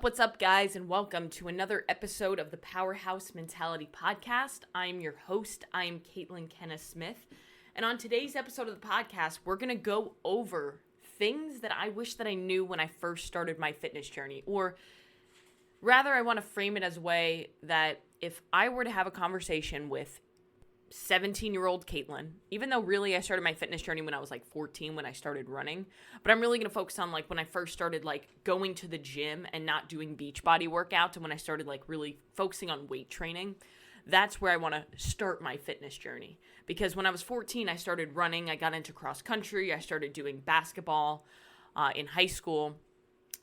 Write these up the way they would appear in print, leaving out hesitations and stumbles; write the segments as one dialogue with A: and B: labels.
A: What's up, guys, and welcome to another episode of the Powerhouse Mentality Podcast. I'm your host. I am Caitlin Kenna Smith, and on today's episode of the podcast, we're going to go over things that I wish that I knew when I first started my fitness journey, or rather, I want to frame it as a way that if I were to have a conversation with 17-year-old Caitlin, even though really I started my fitness journey when I was like 14 when I started running, but I'm really going to focus on like when I first started like going to the gym and not doing beach body workouts, and when I started like really focusing on weight training. That's where I want to start my fitness journey, because when I was 14 I started running, I got into cross country, I started doing basketball in high school,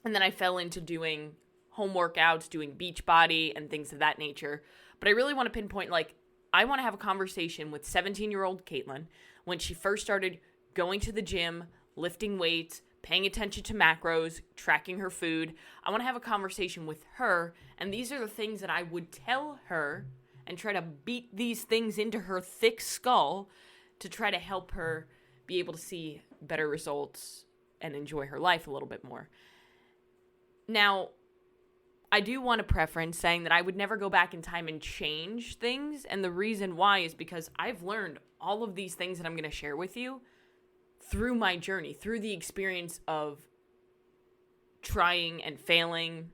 A: and then I fell into doing home workouts, doing beach body and things of that nature. But I really want to pinpoint, like, I want to have a conversation with 17-year-old Caitlin when she first started going to the gym, lifting weights, paying attention to macros, tracking her food. I want to have a conversation with her, and these are the things that I would tell her and try to beat these things into her thick skull to try to help her be able to see better results and enjoy her life a little bit more. Now, I do want to preference saying that I would never go back in time and change things, and the reason why is because I've learned all of these things that I'm going to share with you through my journey, through the experience of trying and failing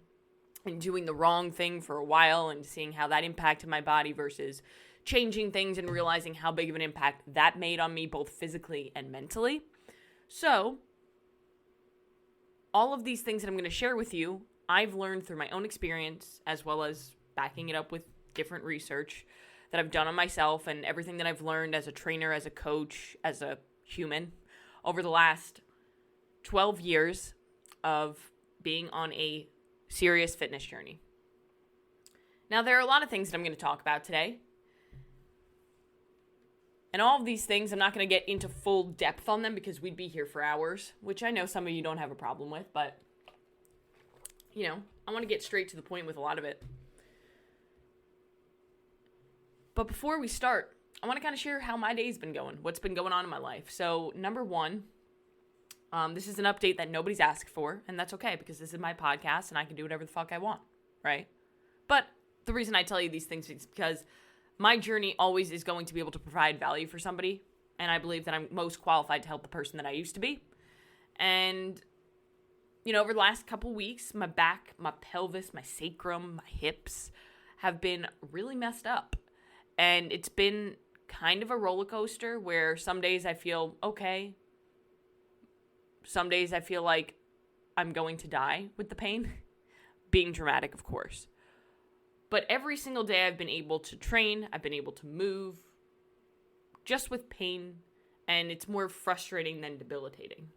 A: and doing the wrong thing for a while and seeing how that impacted my body versus changing things and realizing how big of an impact that made on me both physically and mentally. So, all of these things that I'm going to share with you, I've learned through my own experience, as well as backing it up with different research that I've done on myself and everything that I've learned as a trainer, as a coach, as a human over the last 12 years of being on a serious fitness journey. Now, there are a lot of things that I'm going to talk about today. And all of these things, I'm not going to get into full depth on them because we'd be here for hours, which I know some of you don't have a problem with, but you know, I want to get straight to the point with a lot of it. But before we start, I want to kind of share how my day's been going, what's been going on in my life. So, number one, this is an update that nobody's asked for, and that's okay because this is my podcast and I can do whatever the fuck I want, right? But the reason I tell you these things is because my journey always is going to be able to provide value for somebody, and I believe that I'm most qualified to help the person that I used to be. And you know, over the last couple weeks, my back, my pelvis, my sacrum, my hips have been really messed up. And it's been kind of a roller coaster where some days I feel okay. Some days I feel like I'm going to die with the pain. Being dramatic, of course. But every single day I've been able to train, I've been able to move, just with pain. And it's more frustrating than debilitating.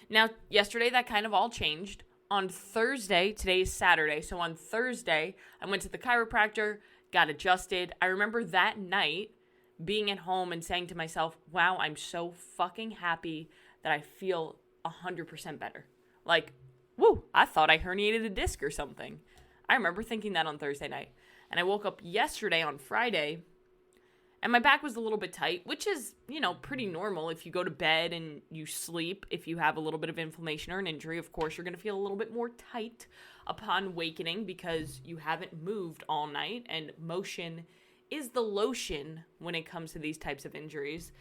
A: Now, yesterday, that kind of all changed. On Thursday, today is Saturday, so on Thursday, I went to the chiropractor, got adjusted. I remember that night being at home and saying to myself, wow, I'm so fucking happy that I feel 100% better. Like, woo, I thought I herniated a disc or something. I remember thinking that on Thursday night. And I woke up yesterday on Friday, and my back was a little bit tight, which is, you know, pretty normal. If you go to bed and you sleep, if you have a little bit of inflammation or an injury, of course, you're going to feel a little bit more tight upon awakening because you haven't moved all night. And motion is the lotion when it comes to these types of injuries.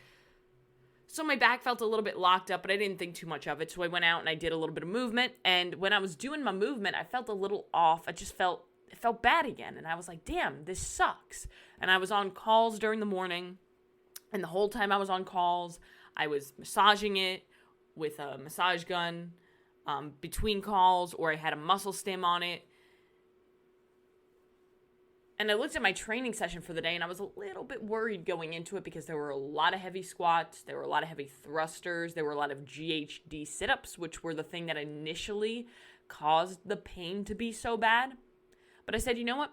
A: So my back felt a little bit locked up, but I didn't think too much of it. So I went out and I did a little bit of movement. And when I was doing my movement, I felt a little off. It felt bad again. And I was like, damn, this sucks. And I was on calls during the morning. And the whole time I was on calls, I was massaging it with a massage gun between calls, or I had a muscle stim on it. And I looked at my training session for the day, and I was a little bit worried going into it because there were a lot of heavy squats, there were a lot of heavy thrusters, there were a lot of GHD sit-ups, which were the thing that initially caused the pain to be so bad. But I said, you know what?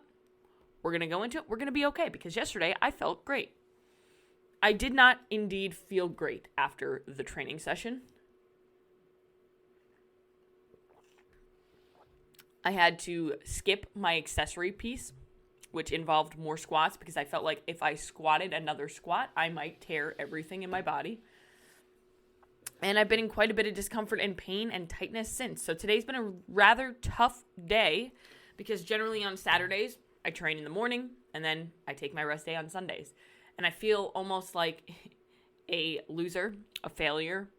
A: We're going to go into it. We're going to be okay, because yesterday I felt great. I did not indeed feel great after the training session. I had to skip my accessory piece, which involved more squats, because I felt like if I squatted another squat, I might tear everything in my body. And I've been in quite a bit of discomfort and pain and tightness since. So today's been a rather tough day because generally on Saturdays, I train in the morning and then I take my rest day on Sundays. And I feel almost like a loser, a failure,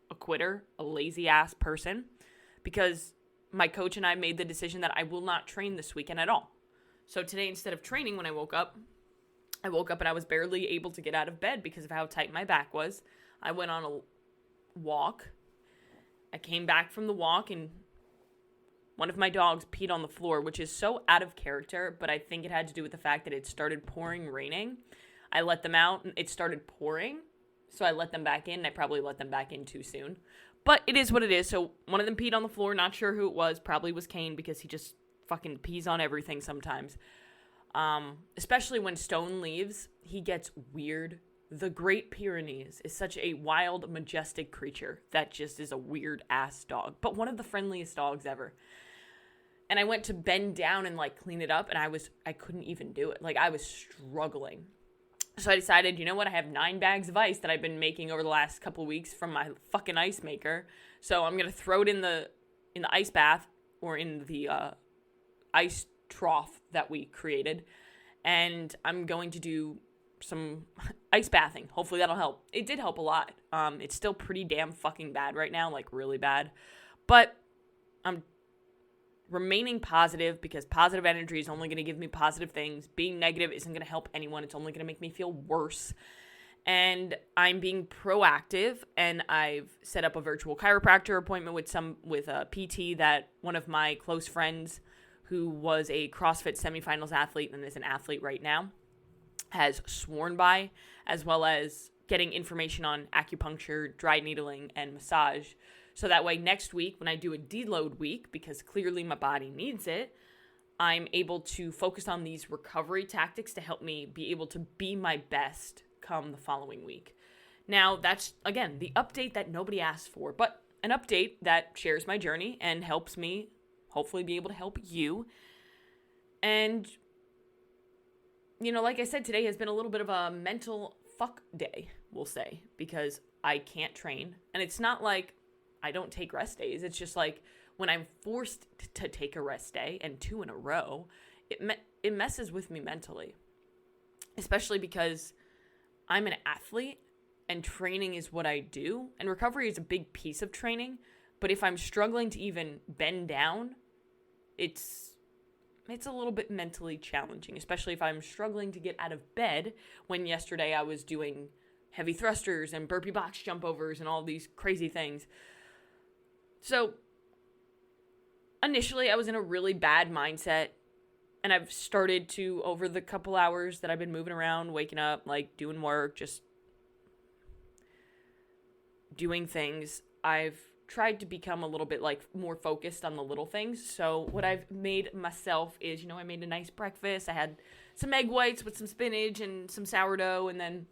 A: a quitter, a lazy ass person because my coach and I made the decision that I will not train this weekend at all. So today, instead of training when I woke up and I was barely able to get out of bed because of how tight my back was. I went on a walk. I came back from the walk and one of my dogs peed on the floor, which is so out of character, but I think it had to do with the fact that it started raining. I let them out and it started pouring, so I let them back in. I probably let them back in too soon, but it is what it is. So one of them peed on the floor, not sure who it was, probably was Kane because he just fucking pees on everything sometimes. Especially when Stone leaves, he gets weird. The Great Pyrenees is such a wild, majestic creature that just is a weird-ass dog, but one of the friendliest dogs ever. And I went to bend down and, clean it up, and I couldn't even do it. I was struggling. So I decided, you know what? I have 9 bags of ice that I've been making over the last couple of weeks from my fucking ice maker. So I'm going to throw it in the ice bath or in the ice trough that we created. And I'm going to do some ice bathing. Hopefully that'll help. It did help a lot. It's still pretty damn fucking bad right now, really bad. But I'm remaining positive because positive energy is only going to give me positive things. Being negative isn't going to help anyone. It's only going to make me feel worse. And I'm being proactive, and I've set up a virtual chiropractor appointment with a PT that one of my close friends who was a CrossFit semifinals athlete and is an athlete right now has sworn by, as well as getting information on acupuncture, dry needling, and massage. So that way next week when I do a deload week, because clearly my body needs it, I'm able to focus on these recovery tactics to help me be able to be my best come the following week. Now, that's, again, the update that nobody asked for, but an update that shares my journey and helps me hopefully be able to help you. And, like I said, today has been a little bit of a mental fuck day, we'll say, because I can't train. And it's not like I don't take rest days. It's just when I'm forced to take a rest day, and 2 in a row, it messes with me mentally. Especially because I'm an athlete and training is what I do. And recovery is a big piece of training. But if I'm struggling to even bend down, it's a little bit mentally challenging, especially if I'm struggling to get out of bed when yesterday I was doing heavy thrusters and burpee box jump overs and all these crazy things. So initially I was in a really bad mindset, and I've started to, over the couple hours that I've been moving around, waking up, doing work, just doing things, I've tried to become a little bit more focused on the little things. So what I've made myself is, I made a nice breakfast. I had some egg whites with some spinach and some sourdough, and then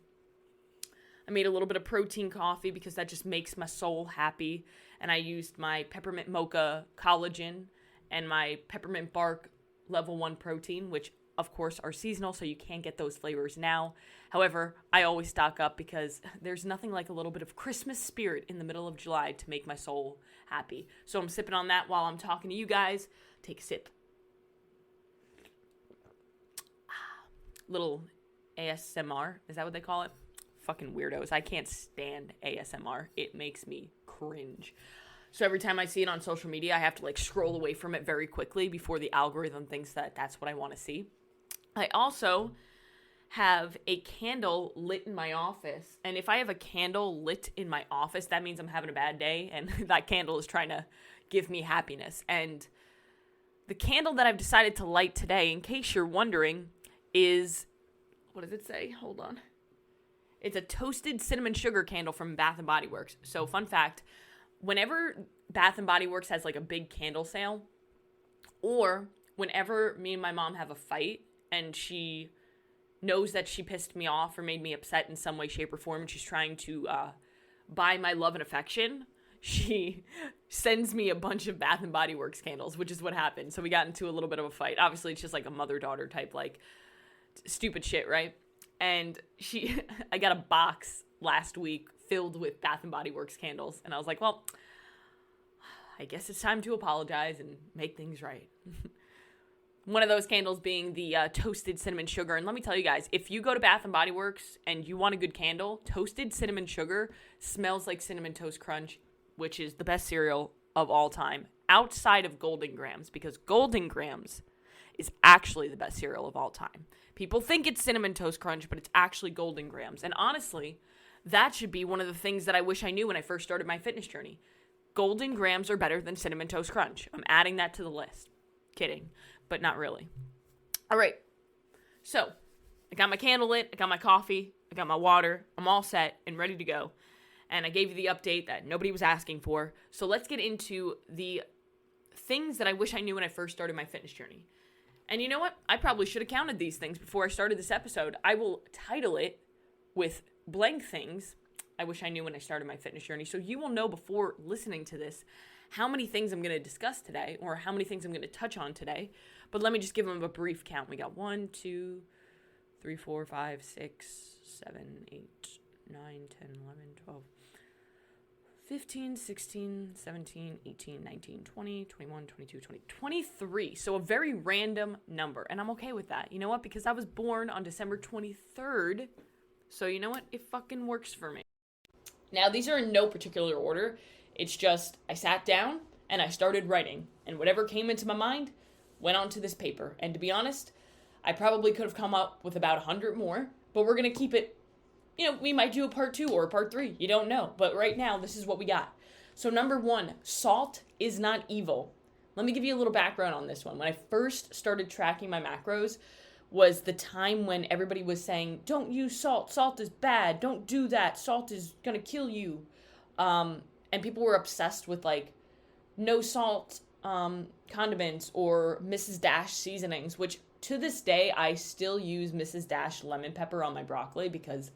A: I made a little bit of protein coffee because that just makes my soul happy. And I used my peppermint mocha collagen and my peppermint bark level 1 protein, which of course are seasonal, so you can't get those flavors now. However, I always stock up because there's nothing like a little bit of Christmas spirit in the middle of July to make my soul happy. So I'm sipping on that while I'm talking to you guys. Take a sip. Little ASMR, is that what they call it? Fucking weirdos. I can't stand ASMR. It makes me cringe. So every time I see it on social media, I have to scroll away from it very quickly before the algorithm thinks that that's what I want to see. I also have a candle lit in my office. And if I have a candle lit in my office, that means I'm having a bad day, and that candle is trying to give me happiness. And the candle that I've decided to light today, in case you're wondering, is, what does it say? Hold on. It's a toasted cinnamon sugar candle from Bath & Body Works. So fun fact, whenever Bath & Body Works has a big candle sale, or whenever me and my mom have a fight and she knows that she pissed me off or made me upset in some way, shape, or form, and she's trying to buy my love and affection, she sends me a bunch of Bath & Body Works candles, which is what happened. So we got into a little bit of a fight. Obviously, it's just a mother-daughter type, stupid shit, right? And I got a box last week filled with Bath & Body Works candles. And I was like, well, I guess it's time to apologize and make things right. One of those candles being the toasted cinnamon sugar. And let me tell you guys, if you go to Bath & Body Works and you want a good candle, toasted cinnamon sugar smells like Cinnamon Toast Crunch, which is the best cereal of all time, outside of Golden Grams, because Golden Grams is actually the best cereal of all time. People think it's Cinnamon Toast Crunch, but it's actually Golden Grams. And honestly, that should be one of the things that I wish I knew when I first started my fitness journey. Golden Grams are better than Cinnamon Toast Crunch. I'm adding that to the list. Kidding, but not really. All right, so I got my candle lit, I got my coffee, I got my water, I'm all set and ready to go. And I gave you the update that nobody was asking for. So let's get into the things that I wish I knew when I first started my fitness journey. And you know what? I probably should have counted these things before I started this episode. I will title it with blank things I wish I knew when I started my fitness journey. So you will know before listening to this how many things I'm going to discuss today or how many things I'm going to touch on today. But let me just give them a brief count. We got 1, 2, 3, 4, 5, 6, 7, 8, 9, 10, 11, 12, 15, 16, 17, 18, 19, 20, 21, 22, 23. So a very random number. And I'm okay with that. You know what? Because I was born on December 23rd. So you know what? It fucking works for me. Now, these are in no particular order. It's just I sat down and I started writing. And whatever came into my mind went onto this paper. And to be honest, I probably could have come up with about 100 more. But we're going to keep it, we might do a part 2 or a part 3. You don't know. But right now, this is what we got. So number 1, salt is not evil. Let me give you a little background on this one. When I first started tracking my macros was the time when everybody was saying, don't use salt. Salt is bad. Don't do that. Salt is going to kill you. And people were obsessed with no salt condiments or Mrs. Dash seasonings, which to this day, I still use Mrs. Dash lemon pepper on my broccoli because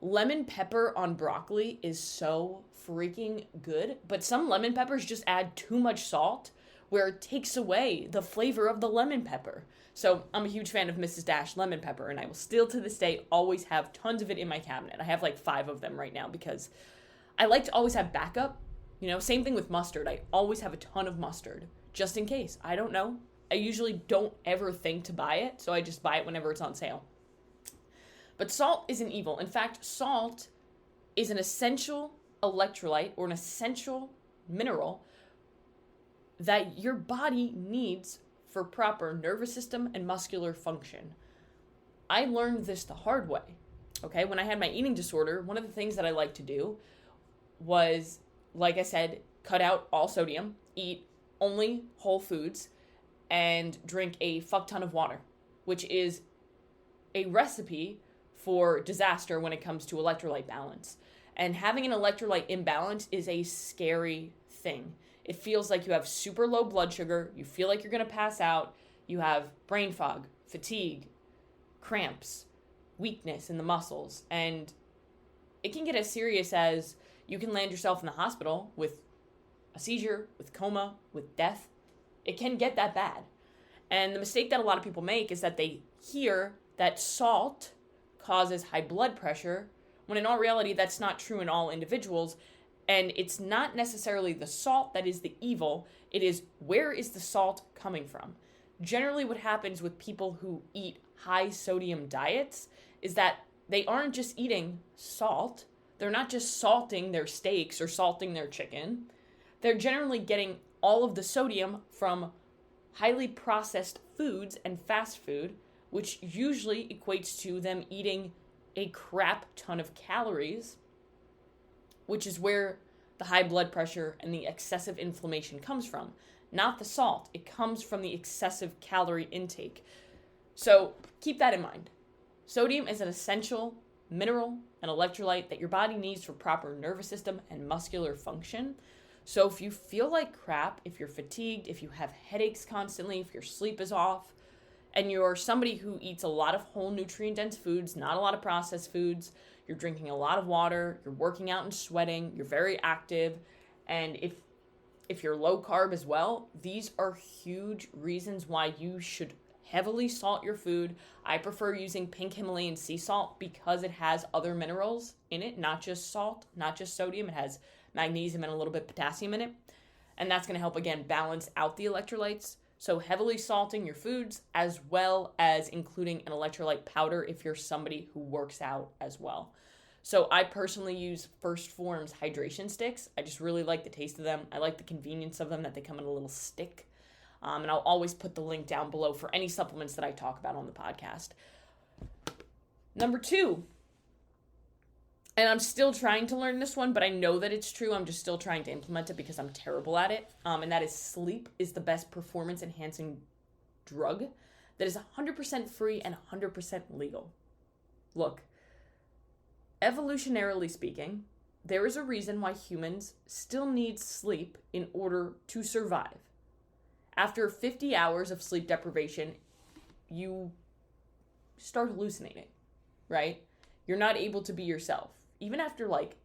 A: lemon pepper on broccoli is so freaking good. But some lemon peppers just add too much salt where it takes away the flavor of the lemon pepper. So I'm a huge fan of Mrs. Dash lemon pepper, and I will still to this day always have tons of it in my cabinet. I have 5 of them right now because I like to always have backup. Same thing with mustard. I always have a ton of mustard just in case. I don't know. I usually don't ever think to buy it, so I just buy it whenever it's on sale. But salt isn't evil. In fact, salt is an essential electrolyte or an essential mineral that your body needs for proper nervous system and muscular function. I learned this the hard way. Okay, when I had my eating disorder, one of the things that I like to do was, like I said, cut out all sodium, eat only whole foods, and drink a fuck ton of water, which is a recipe for disaster when it comes to electrolyte balance. And having an electrolyte imbalance is a scary thing. It feels like you have super low blood sugar, you feel like you're going to pass out, you have brain fog, fatigue, cramps, weakness in the muscles, and it can get as serious as you can land yourself in the hospital with a seizure, with coma, with death. It can get that bad. And the mistake that a lot of people make is that they hear that salt causes high blood pressure, when in all reality, that's not true in all individuals. And it's not necessarily the salt that is the evil. It is, where is the salt coming from? Generally, what happens with people who eat high sodium diets is that they aren't just eating salt. They're not just salting their steaks or salting their chicken. They're generally getting all of the sodium from highly processed foods and fast food, which usually equates to them eating a crap ton of calories, which is where the high blood pressure and the excessive inflammation comes from. Not the salt. It comes from the excessive calorie intake. So keep that in mind. Sodium is an essential mineral and electrolyte that your body needs for proper nervous system and muscular function. So if you feel like crap, if you're fatigued, if you have headaches constantly, if your sleep is off, and you're somebody who eats a lot of whole nutrient-dense foods, not a lot of processed foods, you're drinking a lot of water, you're working out and sweating, you're very active, and if you're low carb as well, these are huge reasons why you should heavily salt your food. I prefer using pink Himalayan sea salt because it has other minerals in it, not just salt, not just sodium. It has magnesium and a little bit of potassium in it. And that's going to help, again, balance out the electrolytes. So heavily salting your foods, as well as including an electrolyte powder if you're somebody who works out as well. So I personally use 1st Form's hydration sticks. I just really like the taste of them. I like the convenience of them, that they come in a little stick. And I'll always put the link down below for any supplements that I talk about on the podcast. Number 2, and I'm still trying to learn this one, but I know that it's true. I'm just still trying to implement it because I'm terrible at it. And that is sleep is the best performance enhancing drug that is 100% free and 100% legal. Look, evolutionarily speaking, there is a reason why humans still need sleep in order to survive. After 50 hours of sleep deprivation, you start hallucinating, right? You're not able to be yourself. Even after like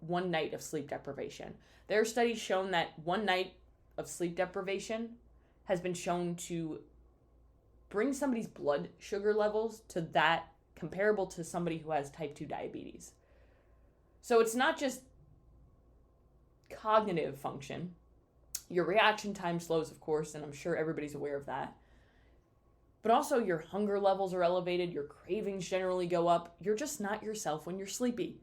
A: one night of sleep deprivation. There are studies shown that one night of sleep deprivation has been shown to bring somebody's blood sugar levels to that comparable to somebody who has type 2 diabetes. So it's not just cognitive function. Your reaction time slows, of course, and I'm sure everybody's aware of that. But also your hunger levels are elevated, your cravings generally go up. You're just not yourself when you're sleepy.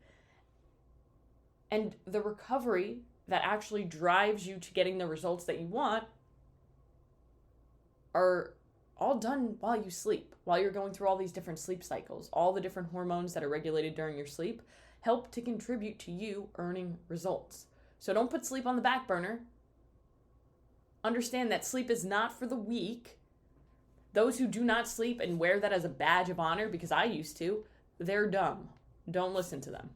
A: And the recovery that actually drives you to getting the results that you want are all done while you sleep, while you're going through all these different sleep cycles. All the different hormones that are regulated during your sleep help to contribute to you earning results. So don't put sleep on the back burner. Understand that sleep is not for the weak. Those who do not sleep and wear that as a badge of honor, because I used to, they're dumb. Don't listen to them.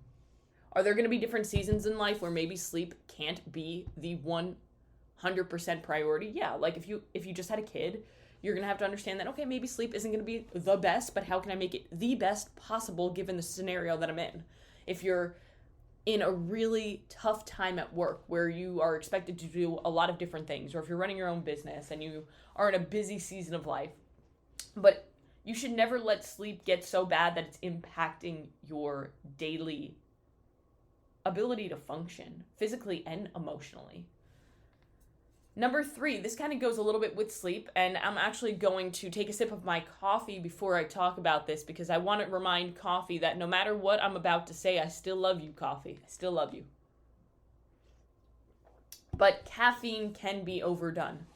A: Are there going to be different seasons in life where maybe sleep can't be the 100% priority? Yeah, like if you just had a kid, you're going to have to understand that, okay, maybe sleep isn't going to be the best, but how can I make it the best possible given the scenario that I'm in? If you're in a really tough time at work where you are expected to do a lot of different things, or if you're running your own business and you are in a busy season of life, but you should never let sleep get so bad that it's impacting your daily ability to function physically and emotionally. Number 3, this kind of goes a little bit with sleep, and I'm actually going to take a sip of my coffee before I talk about this because I want to remind coffee that no matter what I'm about to say, I still love you, coffee. I still love you. But caffeine can be overdone.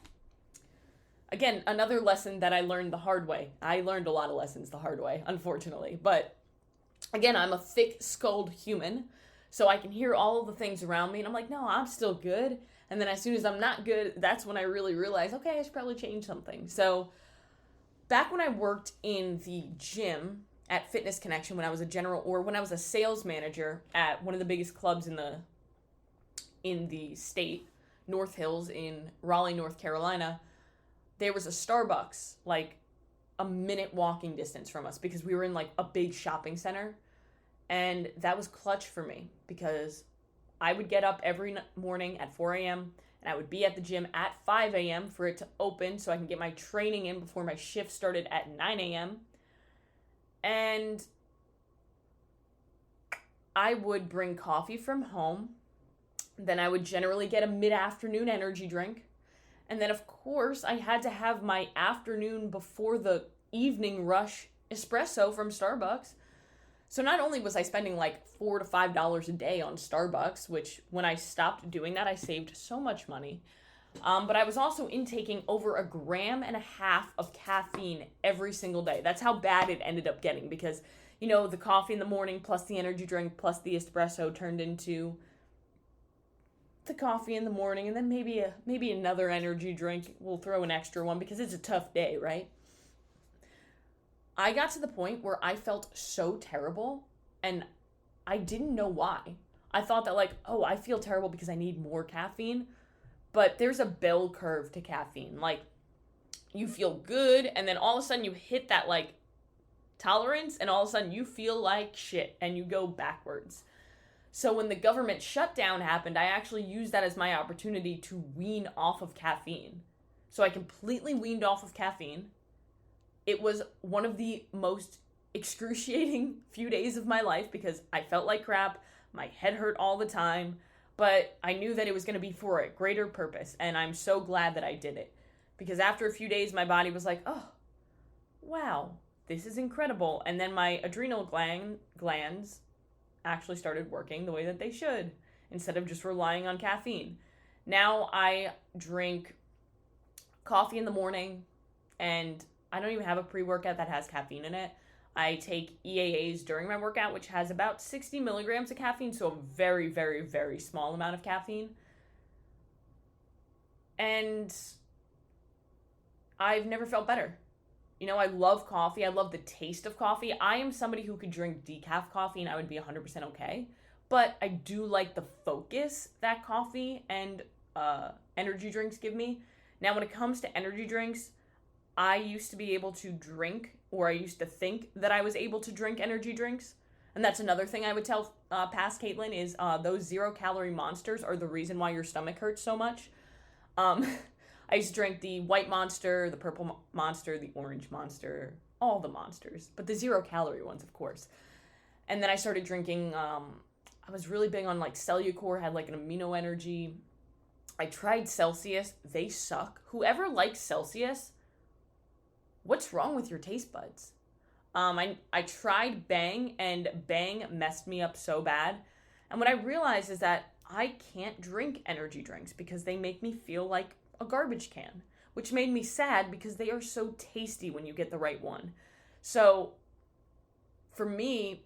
A: Again, another lesson that I learned the hard way. I learned a lot of lessons the hard way, unfortunately. But again, I'm a thick-skulled human, so I can hear all of the things around me, and I'm like, no, I'm still good. And then as soon as I'm not good, that's when I really realize, okay, I should probably change something. So back when I worked in the gym at Fitness Connection, when I was a sales manager at one of the biggest clubs in the state, North Hills in Raleigh, North Carolina, there was a Starbucks like a minute walking distance from us because we were in like a big shopping center. And that was clutch for me because I would get up every morning at 4 a.m. and I would be at the gym at 5 a.m. for it to open so I can get my training in before my shift started at 9 a.m. And I would bring coffee from home. Then I would generally get a mid-afternoon energy drink. And then, of course, I had to have my afternoon before the evening rush espresso from Starbucks. So not only was I spending like $4 to $5 a day on Starbucks, which when I stopped doing that, I saved so much money. But I was also intaking over 1.5 grams of caffeine every single day. That's how bad it ended up getting because, you know, the coffee in the morning plus the energy drink plus the espresso turned into the coffee in the morning and then maybe another energy drink. We'll throw an extra one because it's a tough day, right? I got to the point where I felt so terrible and I didn't know why. I thought that like, oh, I feel terrible because I need more caffeine. But there's a bell curve to caffeine. Like, you feel good and then all of a sudden you hit that like tolerance and all of a sudden you feel like shit and you go backwards. So when the government shutdown happened, I actually used that as my opportunity to wean off of caffeine. So I completely weaned off of caffeine. it was one of the most excruciating few days of my life because I felt like crap. My head hurt all the time, but I knew that it was going to be for a greater purpose, and I'm so glad that I did it. Because after a few days, my body was like, oh, wow, this is incredible. And then my adrenal glands actually started working the way that they should instead of just relying on caffeine. Now I drink coffee in the morning, and I don't even have a pre-workout that has caffeine in it. I take EAAs during my workout, which has about 60 milligrams of caffeine, so a very, very, very small amount of caffeine. And I've never felt better. You know, I love coffee. I love the taste of coffee. I am somebody who could drink decaf coffee and I would be 100% okay. But I do like the focus that coffee and energy drinks give me. Now, when it comes to energy drinks, I used to be able to drink, or I used to think that I was able to drink energy drinks. And that's another thing I would tell past Caitlin is those 0-calorie monsters are the reason why your stomach hurts so much. I used to drink the white monster, the purple monster, the orange monster, all the monsters, but the 0-calorie ones, of course. And then I started drinking, I was really big on like Cellucor, had like an amino energy. I tried Celsius. They suck. Whoever likes Celsius, what's wrong with your taste buds? I tried Bang, and Bang messed me up so bad. And what I realized is that I can't drink energy drinks because they make me feel like a garbage can, which made me sad because they are so tasty when you get the right one. So for me,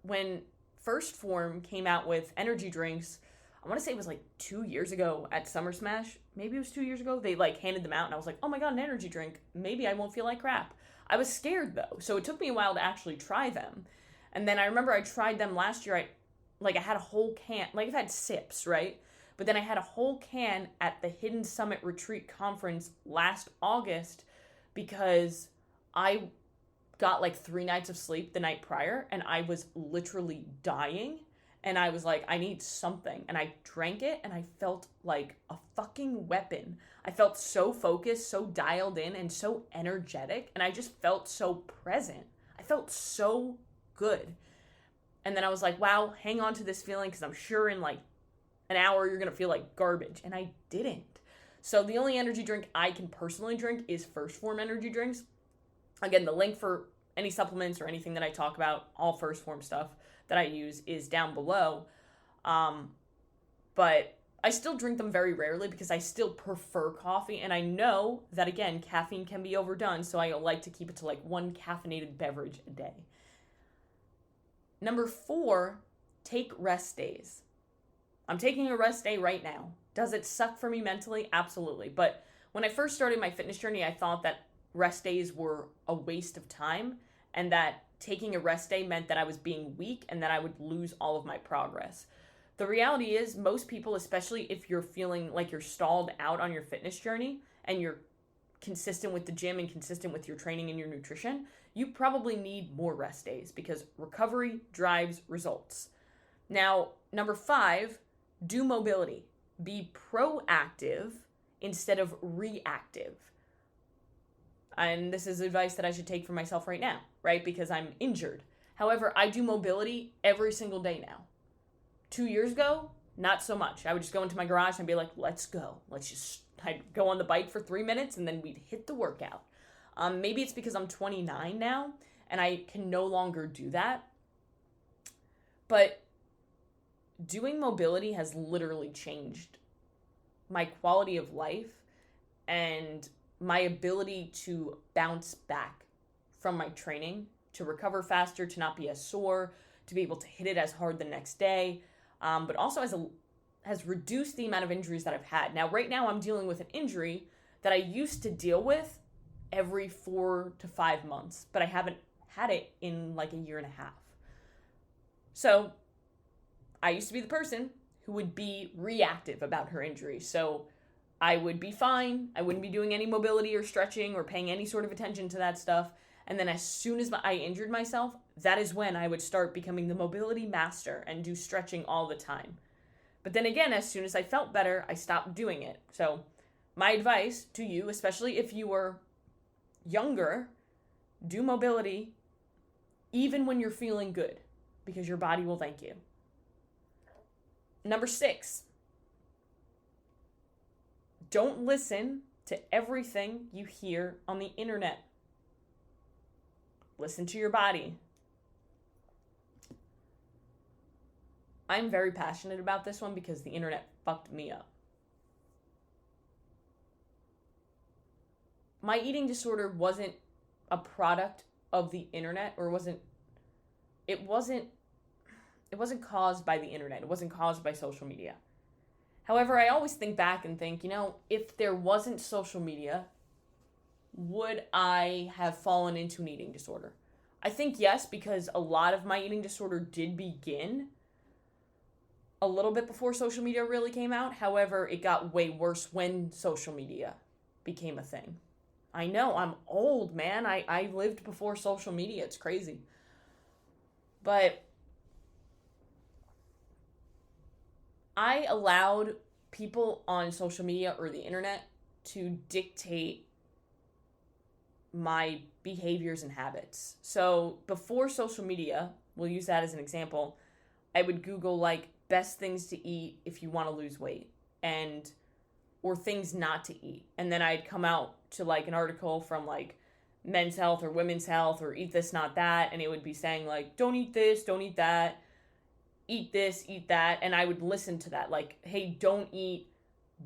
A: when First Form came out with energy drinks, I want to say it was like 2 years ago at Summer Smash. Maybe it was 2 years ago. They like handed them out and I was like, oh my God, an energy drink. Maybe I won't feel like crap. I was scared though. So it took me a while to actually try them. And then I remember I tried them last year. I had a whole can, like I've had sips, right? But then I had a whole can at the Hidden Summit Retreat Conference last August because I got like 3 nights of sleep the night prior and I was literally dying. And I was like, I need something. And I drank it and I felt like a fucking weapon. I felt so focused, so dialed in, and so energetic. And I just felt so present. I felt so good. And then I was like, wow, hang on to this feeling because I'm sure in like an hour you're going to feel like garbage. And I didn't. So the only energy drink I can personally drink is First Form energy drinks. Again, the link for any supplements or anything that I talk about, all First Form stuff that I use is down below. But I still drink them very rarely because I still prefer coffee. And I know that, again, caffeine can be overdone. So I like to keep it to like 1 caffeinated beverage a day. Number 4, take rest days. I'm taking a rest day right now. Does it suck for me mentally? Absolutely. But when I first started my fitness journey, I thought that rest days were a waste of time and that taking a rest day meant that I was being weak and that I would lose all of my progress. The reality is most people, especially if you're feeling like you're stalled out on your fitness journey and you're consistent with the gym and consistent with your training and your nutrition, you probably need more rest days because recovery drives results. Now, number 5, do mobility. Be proactive instead of reactive. And this is advice that I should take for myself right now, right? Because I'm injured. However, I do mobility every single day now. 2 years ago, not so much. I would just go into my garage and be like, let's go. I'd go on the bike for 3 minutes and then we'd hit the workout. Maybe it's because I'm 29 now and I can no longer do that. But doing mobility has literally changed my quality of life and my ability to bounce back from my training, to recover faster, to not be as sore, to be able to hit it as hard the next day, but also has reduced the amount of injuries that I've had. Now, right now, I'm dealing with an injury that I used to deal with every 4 to 5 months, but I haven't had it in like a year and a half. So I used to be the person who would be reactive about her injury. So I would be fine. I wouldn't be doing any mobility or stretching or paying any sort of attention to that stuff. And then as soon as I injured myself, that is when I would start becoming the mobility master and do stretching all the time. But then again, as soon as I felt better, I stopped doing it. So my advice to you, especially if you are younger, do mobility even when you're feeling good, because your body will thank you. Number 6, don't listen to everything you hear on the internet. Listen to your body. I'm very passionate about this one because the internet fucked me up. My eating disorder wasn't a product of the internet, or it wasn't caused by the internet. It wasn't caused by social media. However, I always think back and think, if there wasn't social media, would I have fallen into an eating disorder? I think yes, because a lot of my eating disorder did begin a little bit before social media really came out. However, it got way worse when social media became a thing. I know, I'm old, man. I lived before social media. It's crazy. But I allowed people on social media or the internet to dictate my behaviors and habits. So before social media, we'll use that as an example, I would Google best things to eat if you want to lose weight, or things not to eat. And then I'd come out to an article from Men's Health or Women's Health or Eat This, Not That. And it would be saying don't eat this, don't eat that, eat this, eat that. And I would listen to that. Hey, don't eat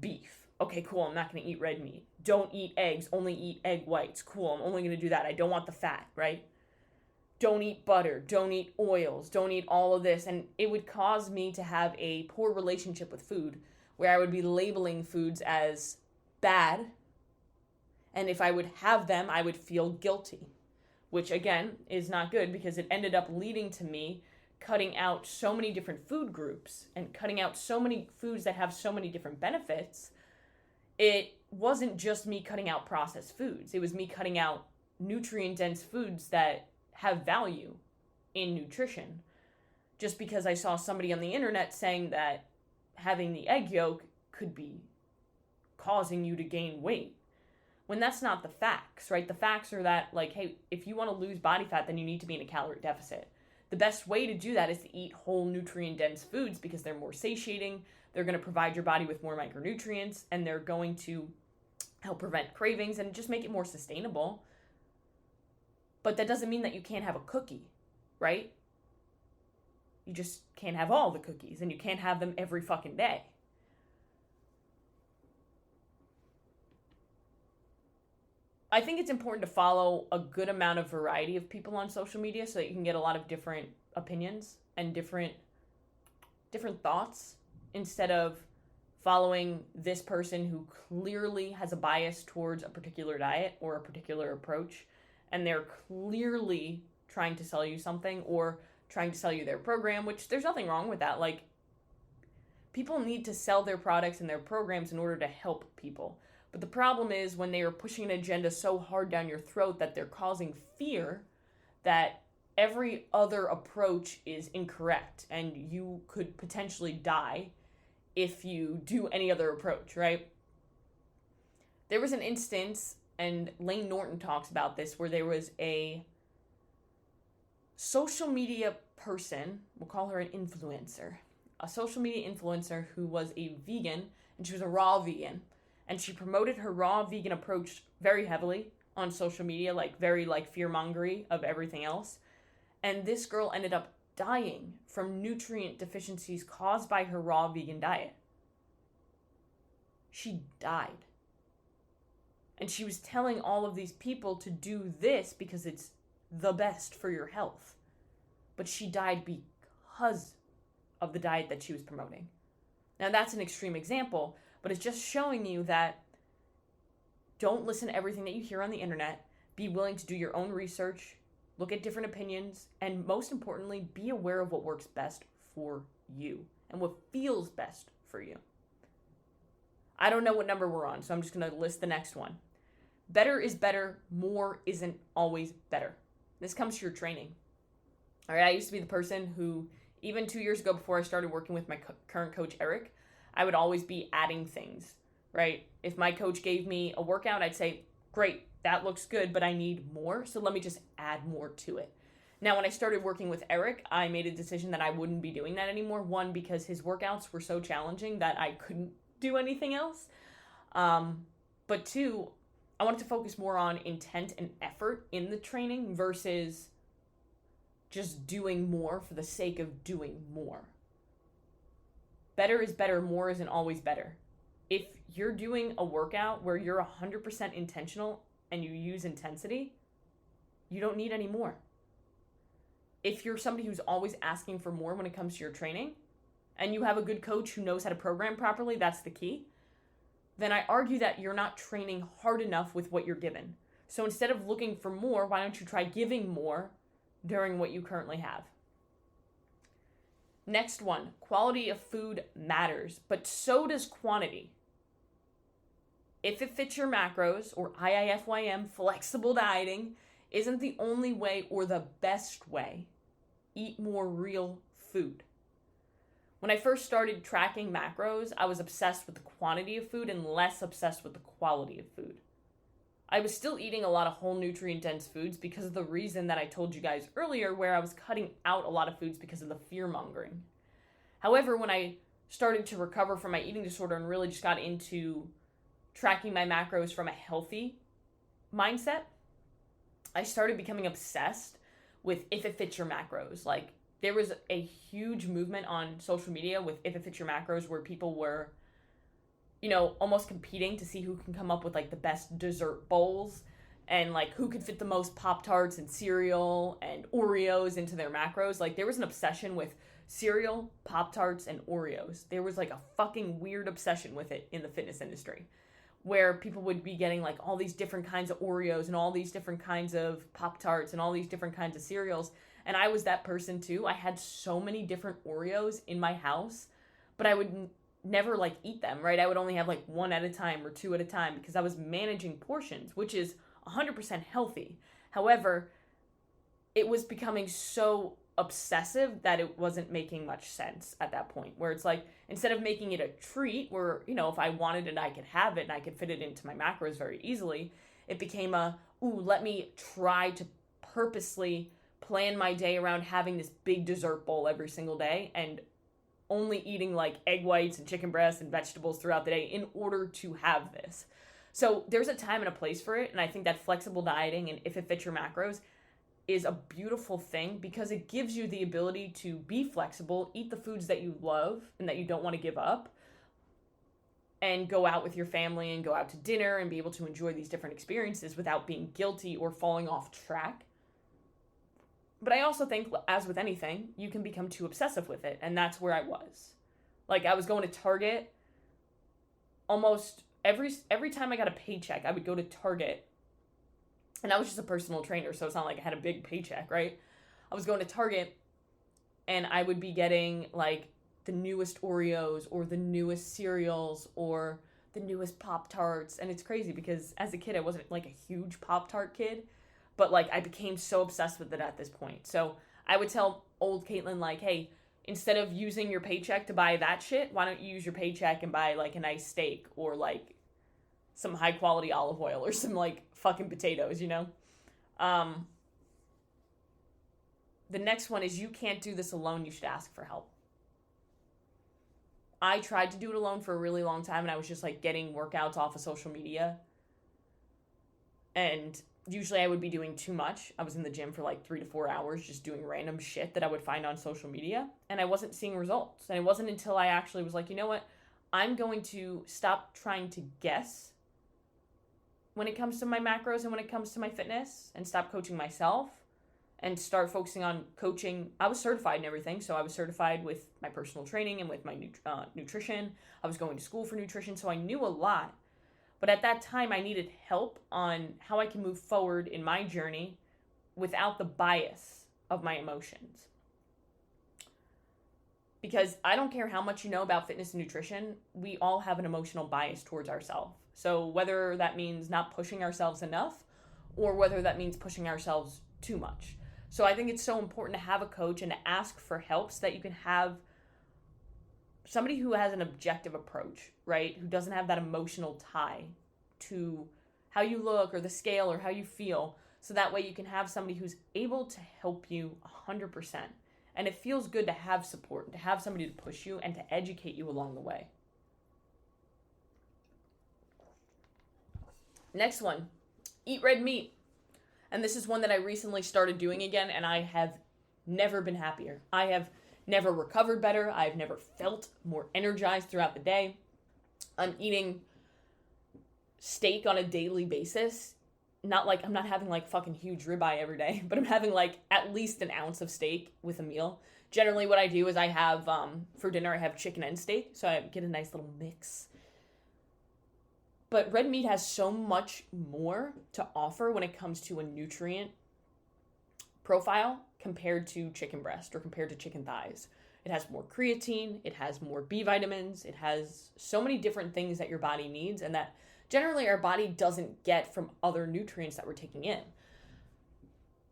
A: beef. Okay, cool. I'm not going to eat red meat. Don't eat eggs. Only eat egg whites. Cool. I'm only going to do that. I don't want the fat, right? Don't eat butter. Don't eat oils. Don't eat all of this. And it would cause me to have a poor relationship with food, where I would be labeling foods as bad. And if I would have them, I would feel guilty, which again is not good, because it ended up leading to me cutting out so many different food groups and cutting out so many foods that have so many different benefits. It wasn't just me cutting out processed foods. It was me cutting out nutrient-dense foods that have value in nutrition. Just because I saw somebody on the internet saying that having the egg yolk could be causing you to gain weight, when that's not the facts, right? The facts are that, hey, if you want to lose body fat, then you need to be in a calorie deficit. The best way to do that is to eat whole nutrient-dense foods, because they're more satiating, they're going to provide your body with more micronutrients, and they're going to help prevent cravings and just make it more sustainable. But that doesn't mean that you can't have a cookie, right? You just can't have all the cookies, and you can't have them every fucking day. I think it's important to follow a good amount of variety of people on social media so that you can get a lot of different opinions and different thoughts, instead of following this person who clearly has a bias towards a particular diet or a particular approach, and they're clearly trying to sell you something or trying to sell you their program, which there's nothing wrong with that. People need to sell their products and their programs in order to help people. But the problem is when they are pushing an agenda so hard down your throat that they're causing fear that every other approach is incorrect and you could potentially die if you do any other approach, right? There was an instance, and Layne Norton talks about this, where there was a social media person, we'll call her an influencer, a social media influencer who was a vegan, and she was a raw vegan. And she promoted her raw vegan approach very heavily on social media, very fear-mongery of everything else. And this girl ended up dying from nutrient deficiencies caused by her raw vegan diet. She died. And she was telling all of these people to do this because it's the best for your health. But she died because of the diet that she was promoting. Now that's an extreme example, but it's just showing you that don't listen to everything that you hear on the internet. Be willing to do your own research, look at different opinions, and most importantly, be aware of what works best for you and what feels best for you. I don't know what number we're on, so I'm just going to list the next one. Better is better. More isn't always better. This comes to your training. All right, I used to be the person who, even 2 years ago before I started working with my current coach, Eric, I would always be adding things, right? If my coach gave me a workout, I'd say, great, that looks good, but I need more, so let me just add more to it. Now, when I started working with Eric, I made a decision that I wouldn't be doing that anymore. One, because his workouts were so challenging that I couldn't do anything else. But two, I wanted to focus more on intent and effort in the training versus just doing more for the sake of doing more. Better is better, more isn't always better. If you're doing a workout where you're 100% intentional and you use intensity, you don't need any more. If you're somebody who's always asking for more when it comes to your training, and you have a good coach who knows how to program properly, that's the key, then I argue that you're not training hard enough with what you're given. So instead of looking for more, why don't you try giving more during what you currently have? Next one, quality of food matters, but so does quantity. If it fits your macros, or IIFYM, flexible dieting, isn't the only way or the best way. Eat more real food. When I first started tracking macros, I was obsessed with the quantity of food and less obsessed with the quality of food. I was still eating a lot of whole nutrient-dense foods because of the reason that I told you guys earlier, where I was cutting out a lot of foods because of the fear-mongering. However, when I started to recover from my eating disorder and really just got into tracking my macros from a healthy mindset, I started becoming obsessed with if it fits your macros. Like, there was a huge movement on social media with if it fits your macros where people were, almost competing to see who can come up with like the best dessert bowls and like who could fit the most Pop-Tarts and cereal and Oreos into their macros. Like, there was an obsession with cereal, Pop-Tarts, and Oreos. There was like a fucking weird obsession with it in the fitness industry, where people would be getting like all these different kinds of Oreos and all these different kinds of Pop-Tarts and all these different kinds of cereals. And I was that person too. I had so many different Oreos in my house, but I would never like eat them, right? I would only have like one at a time or two at a time because I was managing portions, which is 100% healthy. However, it was becoming so obsessive that it wasn't making much sense at that point, where it's like, instead of making it a treat where, if I wanted it, I could have it and I could fit it into my macros very easily, it became let me try to purposely plan my day around having this big dessert bowl every single day and only eating like egg whites and chicken breasts and vegetables throughout the day in order to have this. So there's a time and a place for it, and I think that flexible dieting and if it fits your macros is a beautiful thing because it gives you the ability to be flexible, eat the foods that you love and that you don't want to give up, and go out with your family and go out to dinner and be able to enjoy these different experiences without being guilty or falling off track. But I also think, as with anything, you can become too obsessive with it, and that's where I was. Like, I was going to Target almost every time I got a paycheck. I would go to Target. And I was just a personal trainer, so it's not like I had a big paycheck, right? I was going to Target, and I would be getting, like, the newest Oreos or the newest cereals or the newest Pop-Tarts. And it's crazy because as a kid, I wasn't, like, a huge Pop-Tart kid. But, like, I became so obsessed with it at this point. So I would tell old Caitlin, like, hey, instead of using your paycheck to buy that shit, why don't you use your paycheck and buy, like, a nice steak or, like, some high quality olive oil or some like fucking potatoes, The next one is you can't do this alone. You should ask for help. I tried to do it alone for a really long time and I was just like getting workouts off of social media. And usually I would be doing too much. I was in the gym for like 3 to 4 hours just doing random shit that I would find on social media and I wasn't seeing results. And it wasn't until I actually was like, you know what? I'm going to stop trying to guess when it comes to my macros and when it comes to my fitness and stop coaching myself and start focusing on coaching. I was certified and everything. So I was certified with my personal training and with my nutrition. I was going to school for nutrition. So I knew a lot. But at that time, I needed help on how I can move forward in my journey without the bias of my emotions. Because I don't care how much you know about fitness and nutrition, we all have an emotional bias towards ourselves. So whether that means not pushing ourselves enough or whether that means pushing ourselves too much. So I think it's so important to have a coach and to ask for help so that you can have somebody who has an objective approach, right? Who doesn't have that emotional tie to how you look or the scale or how you feel, so that way you can have somebody who's able to help you 100%. And it feels good to have support, to have somebody to push you and to educate you along the way. Next one, eat red meat. And this is one that I recently started doing again, and I have never been happier. I have never recovered better. I've never felt more energized throughout the day. I'm eating steak on a daily basis. I'm not having like fucking huge ribeye every day, but I'm having like at least an ounce of steak with a meal. Generally what I do is I have, for dinner, I have chicken and steak, so I get a nice little mix. But red meat has so much more to offer when it comes to a nutrient profile compared to chicken breast or compared to chicken thighs. It has more creatine, it has more B vitamins, it has so many different things that your body needs and that generally our body doesn't get from other nutrients that we're taking in.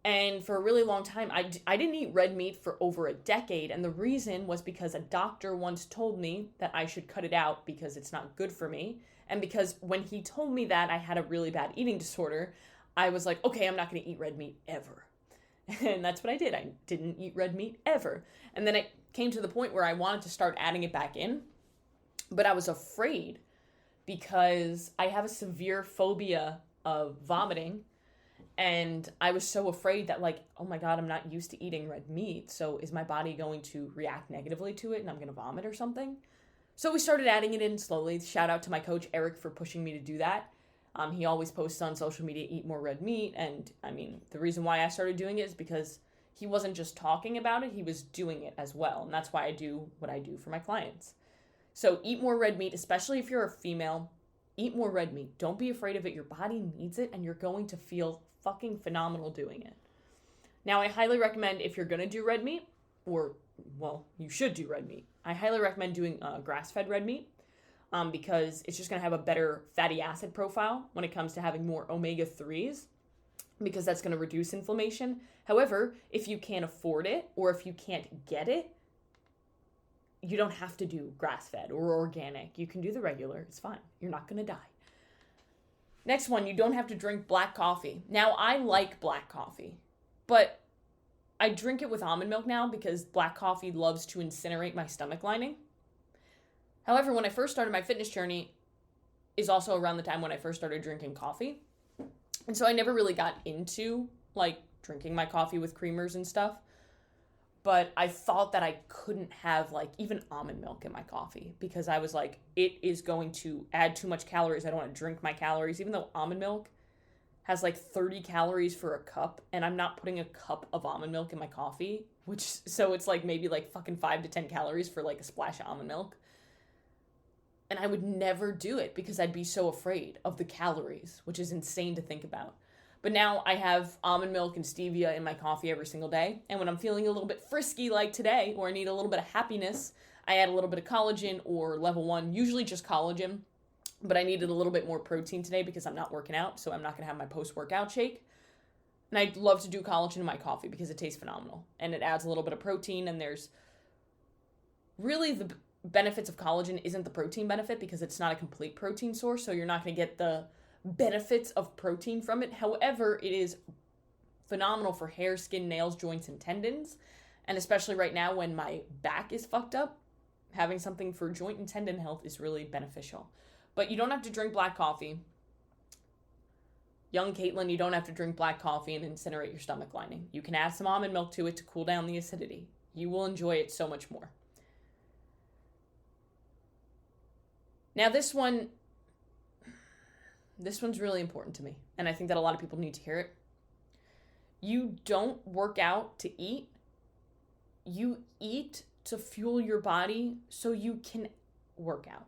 A: And for a really long time, I didn't eat red meat for over a decade, and the reason was because a doctor once told me that I should cut it out because it's not good for me. And because when he told me that I had a really bad eating disorder, I was like, okay, I'm not going to eat red meat ever. And that's what I did. I didn't eat red meat ever. And then it came to the point where I wanted to start adding it back in, but I was afraid because I have a severe phobia of vomiting. And I was so afraid that like, oh my God, I'm not used to eating red meat. So is my body going to react negatively to it and I'm going to vomit or something? So we started adding it in slowly. Shout out to my coach, Eric, for pushing me to do that. He always posts on social media, eat more red meat. And I mean, the reason why I started doing it is because he wasn't just talking about it, he was doing it as well. And that's why I do what I do for my clients. So eat more red meat, especially if you're a female. Eat more red meat. Don't be afraid of it. Your body needs it and you're going to feel fucking phenomenal doing it. Now, I highly recommend if you're going to do red meat, or, well, you should do red meat. I highly recommend doing grass-fed red meat because it's just going to have a better fatty acid profile when it comes to having more omega-3s because that's going to reduce inflammation. However, if you can't afford it or if you can't get it, you don't have to do grass-fed or organic. You can do the regular. It's fine. You're not going to die. Next one, you don't have to drink black coffee. Now, I like black coffee, but I drink it with almond milk now because black coffee loves to incinerate my stomach lining. However, when I first started my fitness journey is also around the time when I first started drinking coffee. And so I never really got into like drinking my coffee with creamers and stuff. But I thought that I couldn't have like even almond milk in my coffee because I was like, it is going to add too much calories. I don't want to drink my calories, even though almond milk has like 30 calories for a cup and I'm not putting a cup of almond milk in my coffee, so it's like maybe like fucking 5 to 10 calories for like a splash of almond milk. And I would never do it because I'd be so afraid of the calories, which is insane to think about. But now I have almond milk and stevia in my coffee every single day. And when I'm feeling a little bit frisky like today, or I need a little bit of happiness, I add a little bit of collagen or level 1, usually just collagen. But I needed a little bit more protein today because I'm not working out, so I'm not going to have my post-workout shake. And I love to do collagen in my coffee because it tastes phenomenal. And it adds a little bit of protein, and there's really the benefits of collagen isn't the protein benefit because it's not a complete protein source, so you're not going to get the benefits of protein from it. However, it is phenomenal for hair, skin, nails, joints, and tendons. And especially right now when my back is fucked up, having something for joint and tendon health is really beneficial. But you don't have to drink black coffee. Young Caitlin, you don't have to drink black coffee and incinerate your stomach lining. You can add some almond milk to it to cool down the acidity. You will enjoy it so much more. Now this one's really important to me, and I think that a lot of people need to hear it. You don't work out to eat. You eat to fuel your body so you can work out.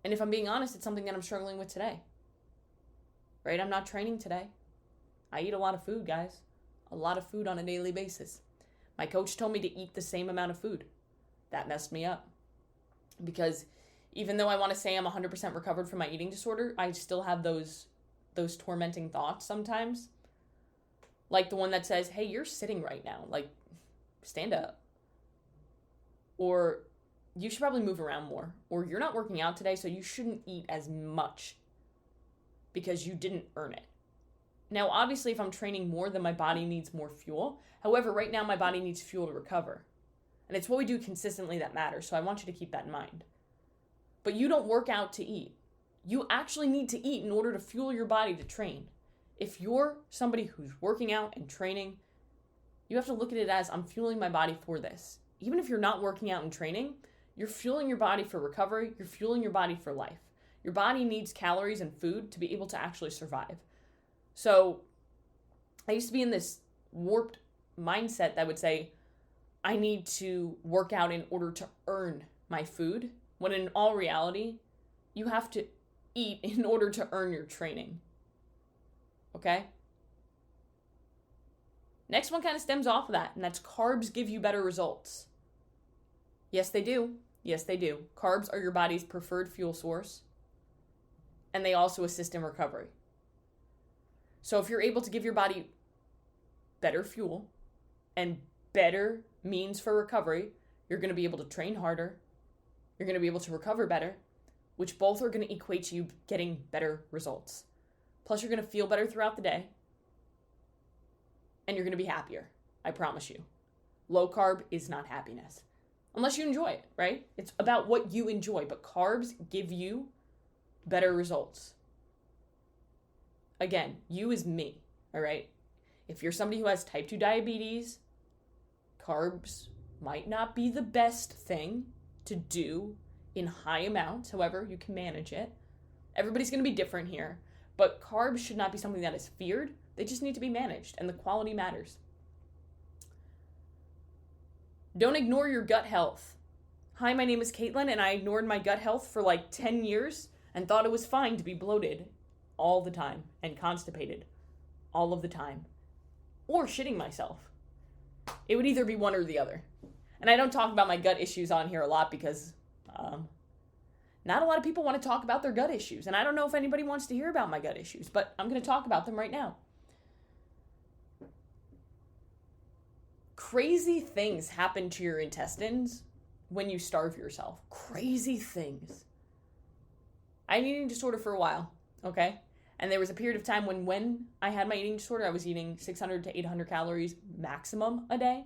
A: And if I'm being honest, it's something that I'm struggling with today. Right? I'm not training today. I eat a lot of food, guys. A lot of food on a daily basis. My coach told me to eat the same amount of food. That messed me up. Because even though I want to say I'm 100% recovered from my eating disorder, I still have those tormenting thoughts sometimes. Like the one that says, hey, you're sitting right now. Like, stand up. Or you should probably move around more. Or you're not working out today, so you shouldn't eat as much because you didn't earn it. Now, obviously, if I'm training more, then my body needs more fuel. However, right now, my body needs fuel to recover. And it's what we do consistently that matters, so I want you to keep that in mind. But you don't work out to eat. You actually need to eat in order to fuel your body to train. If you're somebody who's working out and training, you have to look at it as, I'm fueling my body for this. Even if you're not working out and training, you're fueling your body for recovery. You're fueling your body for life. Your body needs calories and food to be able to actually survive. So I used to be in this warped mindset that would say, I need to work out in order to earn my food, when in all reality, you have to eat in order to earn your training. Okay? Next one kind of stems off of that, and that's carbs give you better results. Yes, they do. Yes, they do. Carbs are your body's preferred fuel source, and they also assist in recovery. So if you're able to give your body better fuel and better means for recovery, you're going to be able to train harder. You're going to be able to recover better, which both are going to equate to you getting better results. Plus, you're going to feel better throughout the day, and you're going to be happier. I promise you. Low carb is not happiness. Unless you enjoy it, right? It's about what you enjoy, but carbs give you better results. Again, you is me, all right? If you're somebody who has type 2 diabetes, carbs might not be the best thing to do in high amounts. However, you can manage it. Everybody's going to be different here, but carbs should not be something that is feared. They just need to be managed, and the quality matters. Don't ignore your gut health. Hi, my name is Caitlin, and I ignored my gut health for like 10 years and thought it was fine to be bloated all the time and constipated all of the time, or shitting myself. It would either be one or the other. And I don't talk about my gut issues on here a lot because not a lot of people want to talk about their gut issues. And I don't know if anybody wants to hear about my gut issues, but I'm going to talk about them right now. Crazy things happen to your intestines when you starve yourself. Crazy things. I had an eating disorder for a while, okay? And there was a period of time when I had my eating disorder, I was eating 600 to 800 calories maximum a day.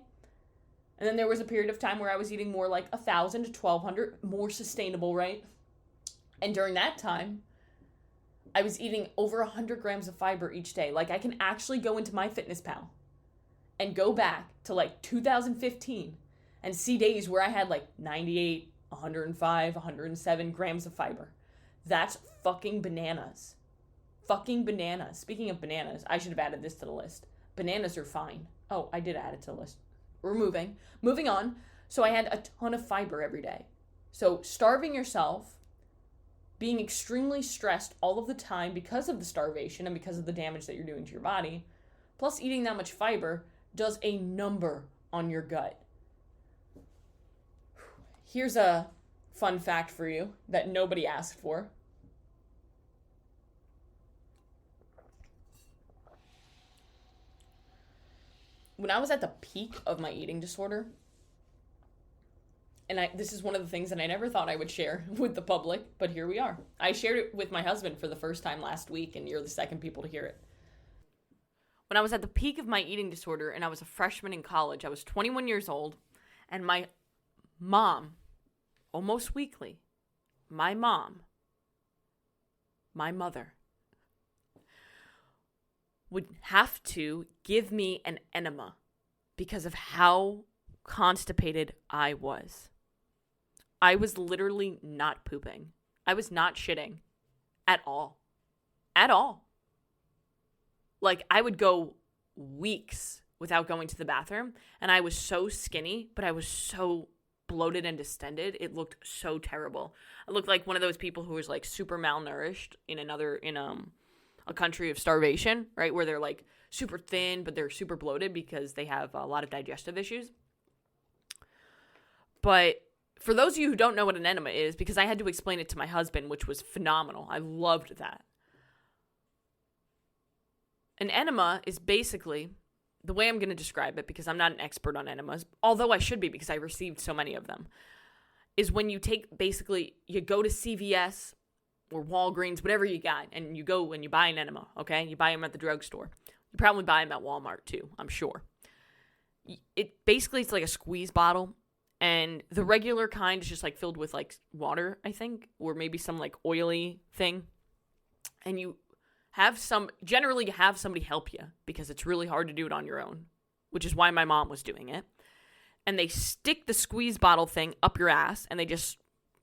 A: And then there was a period of time where I was eating more like 1,000 to 1,200, more sustainable, right? And during that time, I was eating over 100 grams of fiber each day. Like, I can actually go into MyFitnessPal and go back to like 2015 and see days where I had like 98, 105, 107 grams of fiber. That's fucking bananas. Fucking bananas. Speaking of bananas, I should have added this to the list. Bananas are fine. Oh, I did add it to the list. We're moving on. So I had a ton of fiber every day. So starving yourself, being extremely stressed all of the time because of the starvation and because of the damage that you're doing to your body, plus eating that much fiber does a number on your gut. Here's a fun fact for you that nobody asked for. When I was at the peak of my eating disorder, and this is one of the things that I never thought I would share with the public, but here we are. I shared it with my husband for the first time last week, and you're the second people to hear it. When I was at the peak of my eating disorder and I was a freshman in college, I was 21 years old, and my mom, almost weekly, my mother, would have to give me an enema because of how constipated I was. I was literally not pooping. I was not shitting at all. At all. Like, I would go weeks without going to the bathroom, and I was so skinny, but I was so bloated and distended. It looked so terrible. I looked like one of those people who was like super malnourished in a country of starvation, right? Where they're like super thin, but they're super bloated because they have a lot of digestive issues. But for those of you who don't know what an enema is, because I had to explain it to my husband, which was phenomenal. I loved that. An enema is basically, the way I'm going to describe it, because I'm not an expert on enemas, although I should be because I received so many of them. is when you you go to CVS or Walgreens, whatever you got, and you go and you buy an enema, okay? You buy them at the drugstore. You probably buy them at Walmart too, I'm sure. It's like a squeeze bottle, and the regular kind is just like filled with like water, I think, or maybe some like oily thing. And you generally have somebody help you because it's really hard to do it on your own, which is why my mom was doing it. And they stick the squeeze bottle thing up your ass, and they just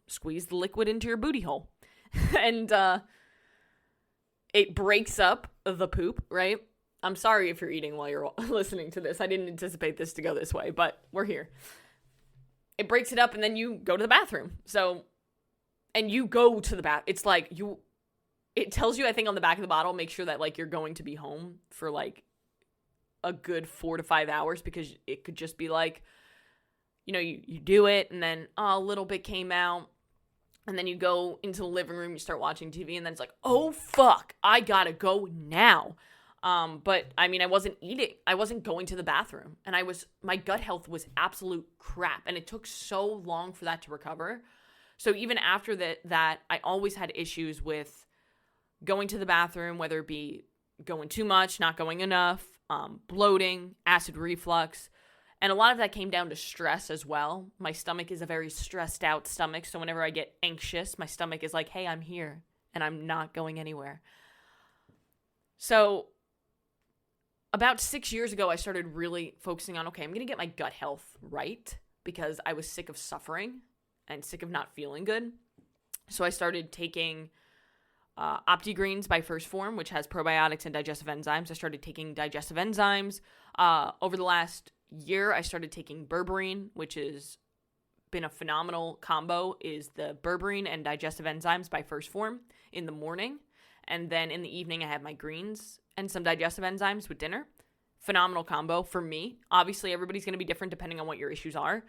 A: squeeze the liquid into your booty hole. And it breaks up the poop, right? I'm sorry if you're eating while you're listening to this. I didn't anticipate this to go this way, but we're here. It breaks it up, and then you go to the bathroom. And you go to the bath. It's like it tells you, I think, on the back of the bottle, make sure that like you're going to be home for like a good 4 to 5 hours, because it could just be like, you do it, and then a little bit came out, and then you go into the living room, you start watching TV, and then it's like, oh, fuck, I gotta go now. But, I mean, I wasn't eating. I wasn't going to the bathroom, and my gut health was absolute crap, and it took so long for that to recover. So even after that, I always had issues with going to the bathroom, whether it be going too much, not going enough, bloating, acid reflux. And a lot of that came down to stress as well. My stomach is a very stressed out stomach. So whenever I get anxious, my stomach is like, hey, I'm here and I'm not going anywhere. So about 6 years ago, I started really focusing on, okay, I'm going to get my gut health right, because I was sick of suffering and sick of not feeling good. So I started taking OptiGreens by First Form, which has probiotics and digestive enzymes. I started taking digestive enzymes. Over the last year, I started taking berberine, which has been a phenomenal combo, is the berberine and digestive enzymes by First Form in the morning. And then in the evening, I have my greens and some digestive enzymes with dinner. Phenomenal combo for me. Obviously, everybody's going to be different depending on what your issues are.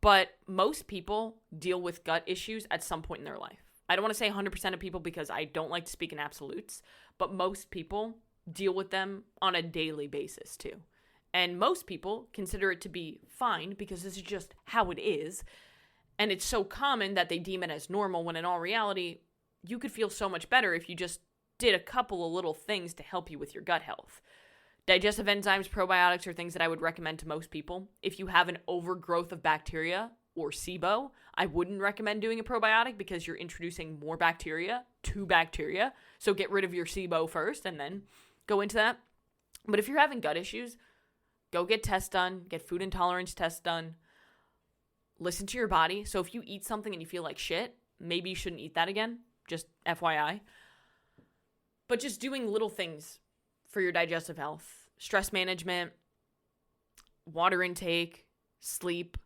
A: But most people deal with gut issues at some point in their life. I don't want to say 100% of people because I don't like to speak in absolutes, but most people deal with them on a daily basis too. And most people consider it to be fine because this is just how it is. And it's so common that they deem it as normal, when in all reality, you could feel so much better if you just did a couple of little things to help you with your gut health. Digestive enzymes, probiotics are things that I would recommend to most people. If you have an overgrowth of bacteria or SIBO, I wouldn't recommend doing a probiotic because you're introducing more bacteria to bacteria. So get rid of your SIBO first and then go into that. But if you're having gut issues, go get tests done, get food intolerance tests done. Listen to your body. So if you eat something and you feel like shit, maybe you shouldn't eat that again. Just FYI. But just doing little things for your digestive health. Stress management, water intake, sleep,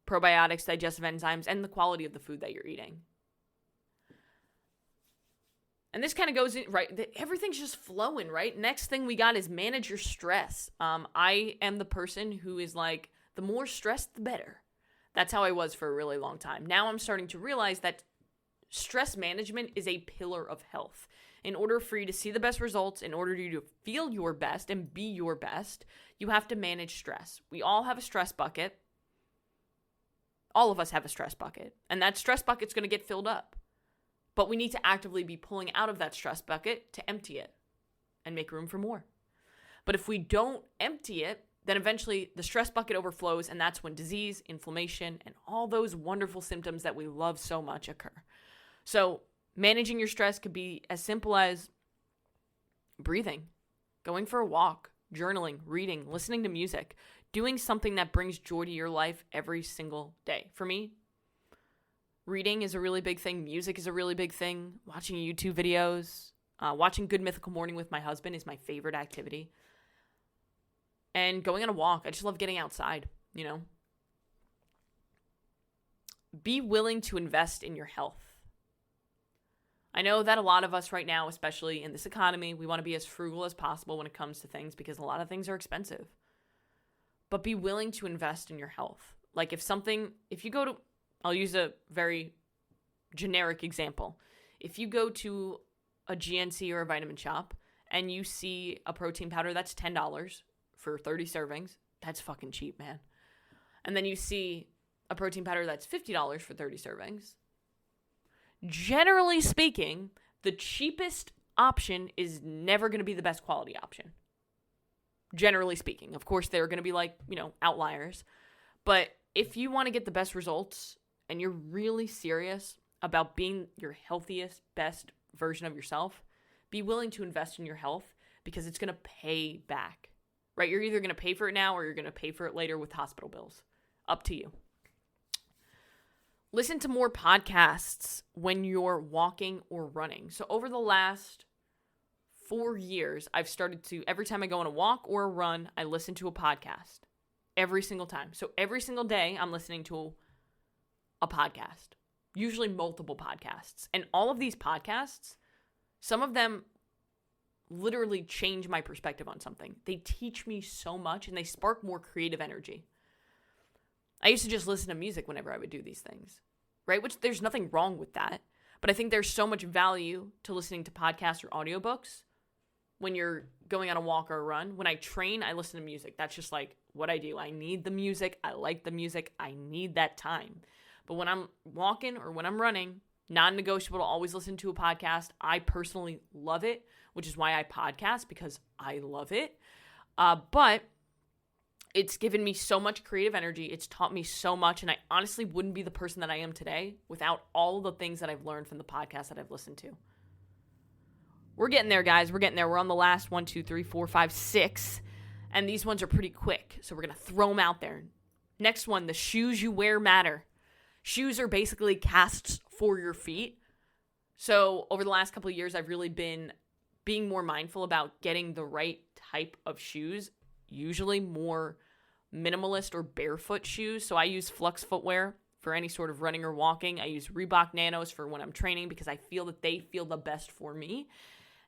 A: probiotics, digestive enzymes, and the quality of the food that you're eating. And this kind of goes in, right? Everything's just flowing, right? Next thing we got is manage your stress. I am the person who is like, the more stressed, the better. That's how I was for a really long time. Now I'm starting to realize that stress management is a pillar of health. In order for you to see the best results, in order for you to feel your best and be your best, you have to manage stress. We all have a stress bucket. All of us have a stress bucket. And that stress bucket's going to get filled up. But we need to actively be pulling out of that stress bucket to empty it and make room for more. But if we don't empty it, then eventually the stress bucket overflows, and that's when disease, inflammation, and all those wonderful symptoms that we love so much occur. So managing your stress could be as simple as breathing, going for a walk, journaling, reading, listening to music, doing something that brings joy to your life every single day. For me, reading is a really big thing. Music is a really big thing. Watching YouTube videos, watching Good Mythical Morning with my husband is my favorite activity. And going on a walk. I just love getting outside, you know. Be willing to invest in your health. I know that a lot of us right now, especially in this economy, we want to be as frugal as possible when it comes to things because a lot of things are expensive. But be willing to invest in your health. Like if you go to, I'll use a very generic example. If you go to a GNC or a Vitamin Shop and you see a protein powder that's $10 for 30 servings, that's fucking cheap, man. And then you see a protein powder that's $50 for 30 servings. Generally speaking, the cheapest option is never going to be the best quality option. Generally speaking. Of course, there are going to be outliers. But if you want to get the best results and you're really serious about being your healthiest, best version of yourself, be willing to invest in your health because it's going to pay back, right? You're either going to pay for it now or you're going to pay for it later with hospital bills. Up to you. Listen to more podcasts when you're walking or running. So over the last 4 years, I've started to, every time I go on a walk or a run, I listen to a podcast. Every single time. So every single day, I'm listening to a podcast. Usually multiple podcasts. And all of these podcasts, some of them literally change my perspective on something. They teach me so much and they spark more creative energy. I used to just listen to music whenever I would do these things, right? Which there's nothing wrong with that. But I think there's so much value to listening to podcasts or audiobooks when you're going on a walk or a run. When I train, I listen to music. That's just like what I do. I need the music. I like the music. I need that time. But when I'm walking or when I'm running, non-negotiable to always listen to a podcast. I personally love it, which is why I podcast, because I love it. But it's given me so much creative energy. It's taught me so much. And I honestly wouldn't be the person that I am today without all the things that I've learned from the podcasts that I've listened to. We're getting there, guys. We're getting there. We're on the last 1, 2, 3, 4, 5, 6. And these ones are pretty quick. So we're going to throw them out there. Next one, the shoes you wear matter. Shoes are basically casts for your feet. So over the last couple of years, I've really been being more mindful about getting the right type of shoes, usually more minimalist or barefoot shoes. So I use Flux footwear for any sort of running or walking. I use Reebok Nanos for when I'm training because I feel that they feel the best for me.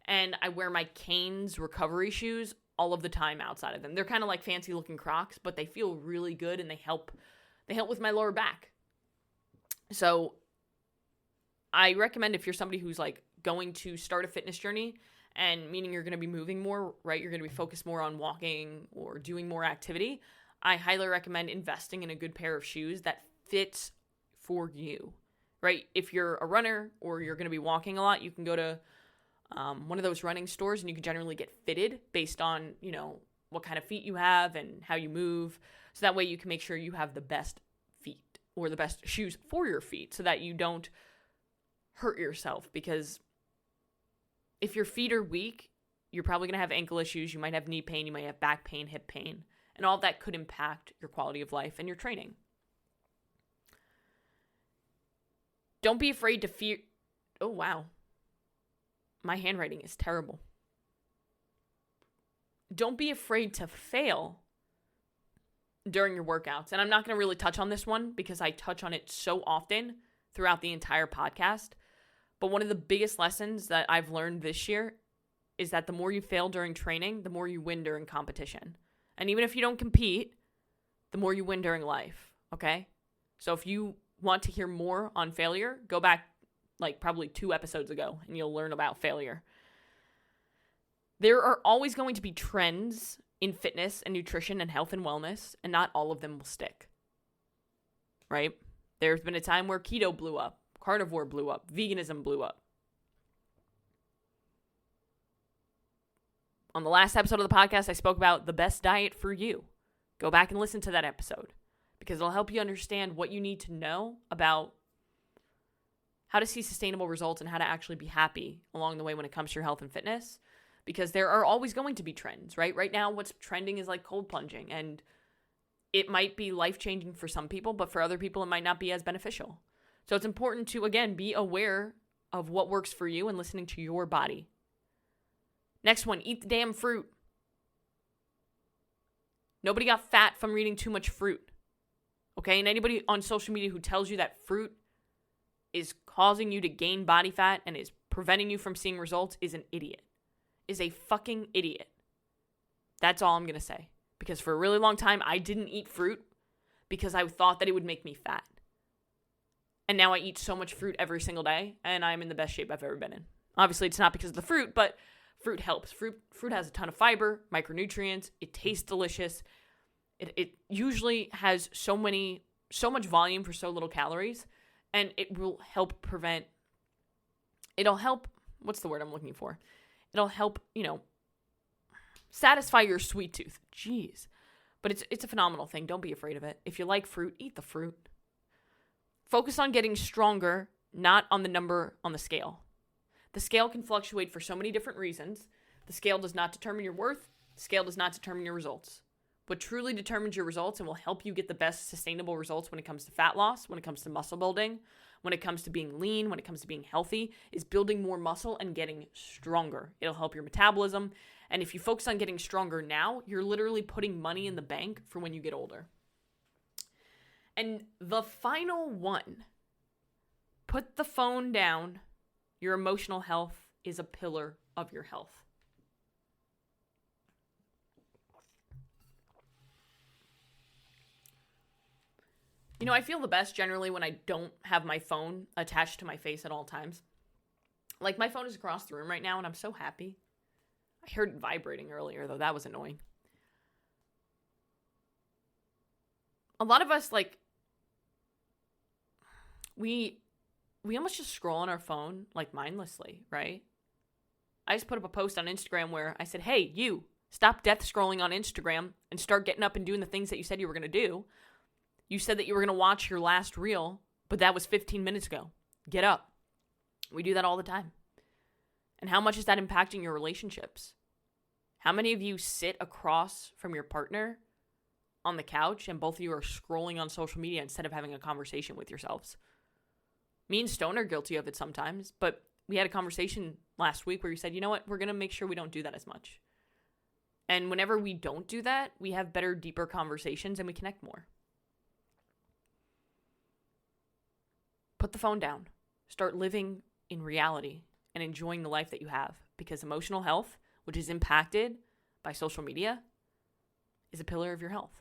A: And I wear my Canes recovery shoes all of the time outside of them. They're kind of like fancy looking Crocs, but they feel really good and they help with my lower back. So I recommend if you're somebody who's like going to start a fitness journey, and meaning you're going to be moving more, right? You're going to be focused more on walking or doing more activity. I highly recommend investing in a good pair of shoes that fits for you, right? If you're a runner or you're going to be walking a lot, you can go to one of those running stores and you can generally get fitted based on, what kind of feet you have and how you move. So that way you can make sure you have the best feet or the best shoes for your feet so that you don't hurt yourself, because if your feet are weak, you're probably going to have ankle issues. You might have knee pain. You might have back pain, hip pain, and all that could impact your quality of life and your training. Don't be afraid to fear. Oh, wow. My handwriting is terrible. Don't be afraid to fail during your workouts. And I'm not going to really touch on this one because I touch on it so often throughout the entire podcast. But one of the biggest lessons that I've learned this year is that the more you fail during training, the more you win during competition. And even if you don't compete, the more you win during life, okay? So if you want to hear more on failure, go back like probably 2 episodes ago and you'll learn about failure. There are always going to be trends in fitness and nutrition and health and wellness, and not all of them will stick, right? There's been a time where keto blew up, carnivore blew up, veganism blew up. On the last episode of the podcast, I spoke about the best diet for you. Go back and listen to that episode because it'll help you understand what you need to know about how to see sustainable results and how to actually be happy along the way when it comes to your health and fitness, because there are always going to be trends, right? Right now, what's trending is like cold plunging, and it might be life-changing for some people, but for other people, it might not be as beneficial. So it's important to, again, be aware of what works for you and listening to your body. Next one, eat the damn fruit. Nobody got fat from eating too much fruit. Okay? And anybody on social media who tells you that fruit is causing you to gain body fat and is preventing you from seeing results is an idiot. Is a fucking idiot. That's all I'm going to say. Because for a really long time, I didn't eat fruit because I thought that it would make me fat. And now I eat so much fruit every single day, and I'm in the best shape I've ever been in. Obviously, it's not because of the fruit, but fruit helps. Fruit has a ton of fiber, micronutrients. It tastes delicious. It usually has so many so much volume for so little calories, and it will help prevent, it'll help, what's the word I'm looking for? It'll help, satisfy your sweet tooth. Jeez. But it's a phenomenal thing. Don't be afraid of it. If you like fruit, eat the fruit. Focus on getting stronger, not on the number on the scale. The scale can fluctuate for so many different reasons. The scale does not determine your worth. The scale does not determine your results. What truly determines your results and will help you get the best sustainable results when it comes to fat loss, when it comes to muscle building, when it comes to being lean, when it comes to being healthy, is building more muscle and getting stronger. It'll help your metabolism. And if you focus on getting stronger now, you're literally putting money in the bank for when you get older. And the final one, put the phone down. Your emotional health is a pillar of your health. I feel the best generally when I don't have my phone attached to my face at all times. Like, my phone is across the room right now, and I'm so happy. I heard it vibrating earlier, though. That was annoying. A lot of us, we almost just scroll on our phone, mindlessly, right? I just put up a post on Instagram where I said, hey, you, stop death scrolling on Instagram and start getting up and doing the things that you said you were going to do. You said that you were going to watch your last reel, but that was 15 minutes ago. Get up. We do that all the time. And how much is that impacting your relationships? How many of you sit across from your partner on the couch and both of you are scrolling on social media instead of having a conversation with yourselves? Me and Stone are guilty of it sometimes, but we had a conversation last week where you said, you know what, we're going to make sure we don't do that as much. And whenever we don't do that, we have better, deeper conversations and we connect more. Put the phone down. Start living in reality and enjoying the life that you have, because emotional health, which is impacted by social media, is a pillar of your health.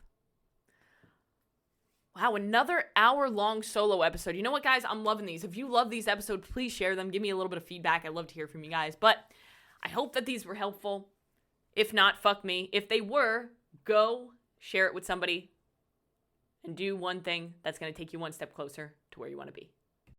A: Wow, another hour-long solo episode. You know what, guys? I'm loving these. If you love these episodes, please share them. Give me a little bit of feedback. I'd love to hear from you guys. But I hope that these were helpful. If not, fuck me. If they were, go share it with somebody and do one thing that's going to take you one step closer to where you want to be.